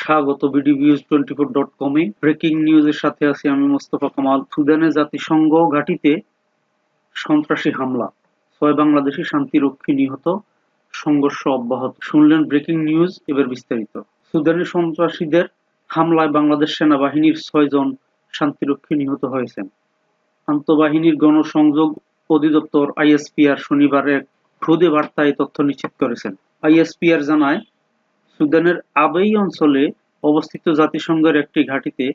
স্বাগত bdviews24.com এ breaking নিউজের সাথে আছি আমি মোস্তফা কামাল। সুদানে জাতিসংঘ ঘাঁটিতে সন্ত্রাসী হামলা, ৬ বাংলাদেশি শান্তিরক্ষী নিহত, সংঘর্ষ অব্যাহত। শুনলেন ব্রেকিং নিউজ, এবার বিস্তারিত। সুদানে সন্ত্রাসীদের হামলায় বাংলাদেশ সেনাবাহিনীর ৬ জন শান্তিরক্ষী নিহত হয়েছেন। আন্তঃবাহিনীর গণসংযোগ অধিদপ্তর আইএসপিআর শনিবার এক খুদে বার্তায় তথ্য নিশ্চিত করেছেন। আইএসপিআর জানায়, সুদানের আবেই অঞ্চলে অবস্থিত জাতিসংঘের একটি ঘাঁটিতে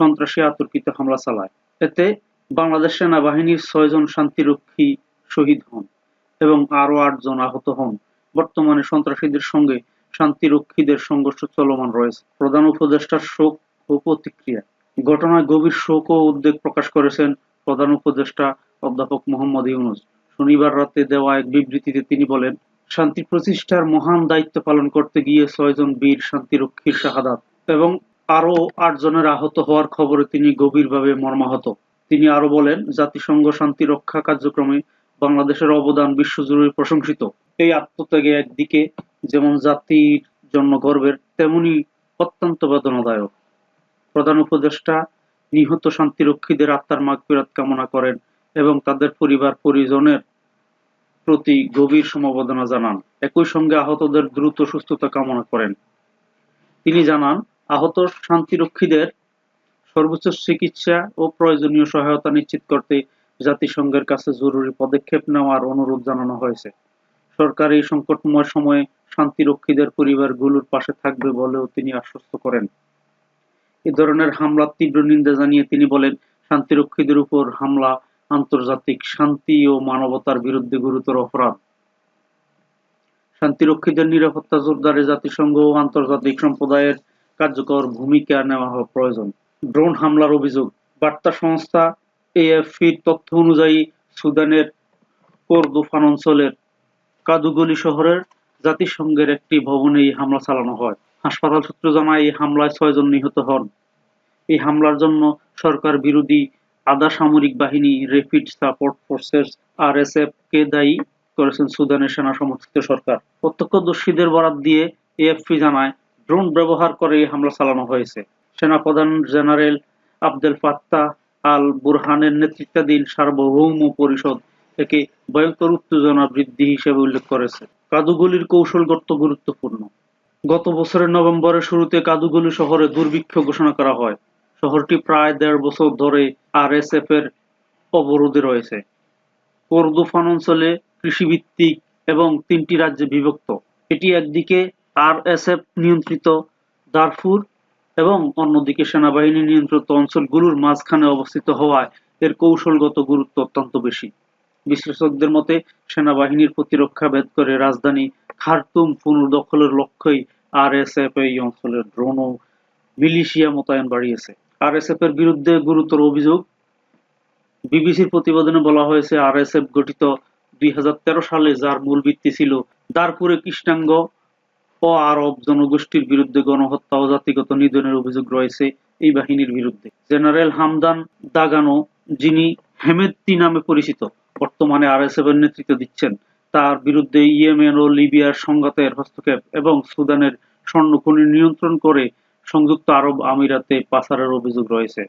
সন্ত্রাসী অতর্কিত হামলা চালায়। এতে বাংলাদেশ সেনাবাহিনীর ৬ জন শান্তিরক্ষী শহীদ হন এবং আরও ৮ জন আহত হন। বর্তমানে সন্ত্রাসীদের সঙ্গে শান্তিরক্ষীদের সংঘর্ষ চলমান রয়েছে। প্রধান উপদেষ্টার শোক ও প্রতিক্রিয়া। ঘটনায় গভীর শোক ও উদ্বেগ প্রকাশ করেছেন প্রধান উপদেষ্টা অধ্যাপক মোহাম্মদ ইউনূস। শনিবার রাতে দেওয়া এক বিবৃতিতে তিনি বলেন, শান্তি প্রতিষ্ঠার মহান দায়িত্ব পালন করতে গিয়ে ৬ জন বীর শান্তিরক্ষীর শাহাদাত এবং আরও ৮ জনের আহত হওয়ার খবরে তিনি গভীরভাবে মর্মাহত। তিনি আরও বলেন, জাতিসংঘ শান্তি রক্ষা কার্যক্রমে বাংলাদেশের অবদান বিশ্বজুড়ে প্রশংসিত। এই আত্মত্যাগে একদিকে যেমন জাতির জন্য গর্বের, তেমনি অত্যন্ত বেদনাদায়ক। প্রধান উপদেষ্টা নিহত শান্তিরক্ষীদের আত্মার মাগফিরাত কামনা করেন এবং তাদের পরিবার পরিজনের প্রতি গভীর সমবেদনা জানান। একই সঙ্গে আহতদের দ্রুত সুস্থতা কামনা করেন। তিনি জানান, আহত শান্তিরক্ষীদের সর্বোচ্চ চিকিৎসা ও প্রয়োজনীয় সহায়তা নিশ্চিত করতে জাতিসংঘের কাছে জরুরি পদক্ষেপ নেওয়ার অনুরোধ জানানো হয়েছে। সরকার এই সংকটময় সময়ে শান্তিরক্ষীদের পরিবারগুলোর পাশে থাকবে বলেও তিনি আশ্বস্ত করেন। এ ধরনের হামলার তীব্র নিন্দা জানিয়ে তিনি বলেন, শান্তিরক্ষীদের উপর হামলা আন্তর্জাতিক শান্তি ও মানবতার বিরুদ্ধে গুরুতর অপরাধ। শান্তিরক্ষীদের নিরাপত্তা জোরদারে জাতিসংঘ ও আন্তর্জাতিক সম্প্রদায়ের কার্যকর ভূমিকা নেওয়া প্রয়োজন। ড্রোন হামলার অভিযোগ। বার্তা সংস্থা এএফপির তথ্য অনুযায়ী সুদানের কোরদোফান অঞ্চলের কাদুগলি শহরের জাতিসংঘের একটি ভবনে এই হামলা চালানো হয়। হাসপাতাল সূত্র জানায়, এই হামলায় ৬ জন নিহত হন। এই হামলার জন্য সরকার বিরোধী আধা সামরিক বাহিনী র্যাপিড সাপোর্ট ফোর্সেস আরএসএফ কে দায়ী করেছেন সুদানের সেনা সমর্থিত সরকার। প্রত্যক্ষদর্শীদের বরাত দিয়ে এএফপি জানায়, ড্রোন ব্যবহার করে এই হামলা চালানো হয়েছে। সেনাপ্রধান জেনারেল আবদেল ফাত্তাহ আল বুরহানের নেতৃত্বাধীন সার্বভৌম পরিষদ একে ভয়ঙ্কর উত্তেজনা বৃদ্ধি হিসেবে উল্লেখ করেছে। কাদুগলির কৌশলগত গুরুত্বপূর্ণ। গত বছরের নভেম্বরের শুরুতে কাদুগলি শহরে দুর্ভিক্ষ ঘোষণা করা হয়। শহরটি প্রায় ১.৫ বছর ধরে আরএসএফ এর অবরোধে রয়েছে। কোরদোফান অঞ্চলে কৃষিভিত্তিক এবং ৩টি রাজ্যে বিভক্ত। এটি একদিকে আরএসএফ নিয়ন্ত্রিত দারফুর এবং অন্যদিকে সেনাবাহিনী নিয়ন্ত্রিত অঞ্চলগুলোর মাঝখানে অবস্থিত হওয়ায় এর কৌশলগত গুরুত্ব অত্যন্ত বেশি। বিশ্লেষকদের মতে, সেনাবাহিনীর প্রতিরক্ষা ভেদ করে রাজধানী খার্তুম পুনর্দখলের লক্ষ্যেই আরএসএফ এই অঞ্চলের ড্রোন ও মিলিশিয়া মোতায়েন বাড়িয়েছে। আরএসএফ এর বিরুদ্ধে গুরুতর অভিযোগ। বিবিসির প্রতিবেদনে বলা হয়েছে, আরএসএফ গঠিত ২০১৩ সালে, যার মূল ভিত্তি ছিল দারফুরে কৃষ্ণাঙ্গ ও আরব জনগোষ্ঠীর বিরুদ্ধে গণহত্যা ও জাতিগত নিধনের অভিযোগ রয়েছে এই বাহিনীর বিরুদ্ধে। জেনারেল হামদান দাগানো, যিনি হেমেতি নামে পরিচিত, বর্তমানে আরএসএফ এর নেতৃত্ব দিচ্ছেন। তার বিরুদ্ধে ইয়েমেন ও লিবিয়ার সংঘাতের হস্তক্ষেপ এবং সুদানের স্বর্ণখনি নিয়ন্ত্রণ করে সংযুক্ত আরব আমিরাতে পাচারের অভিযোগ রয়েছে।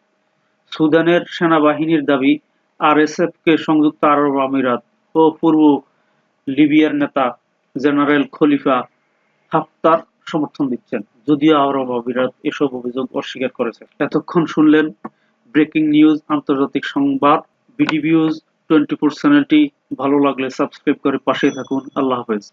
সুদানের সেনাবাহিনীর দাবি, আরএসএফকে সংযুক্ত আরব আমিরাত ও পূর্ব লিবিয়ার নেতা জেনারেল খলিফা হাফতার সমর্থন দিচ্ছেন, যদিও আরব আমিরাত এসব অভিযোগ অস্বীকার করেছে। এতক্ষণ শুনলেন ব্রেকিং নিউজ, আন্তর্জাতিক সংবাদ। বিডিভিউজ 24 চ্যানেলটি ভালো লাগলে সাবস্ক্রাইব করে পাশে থাকুন। আল্লাহ হাফেজ।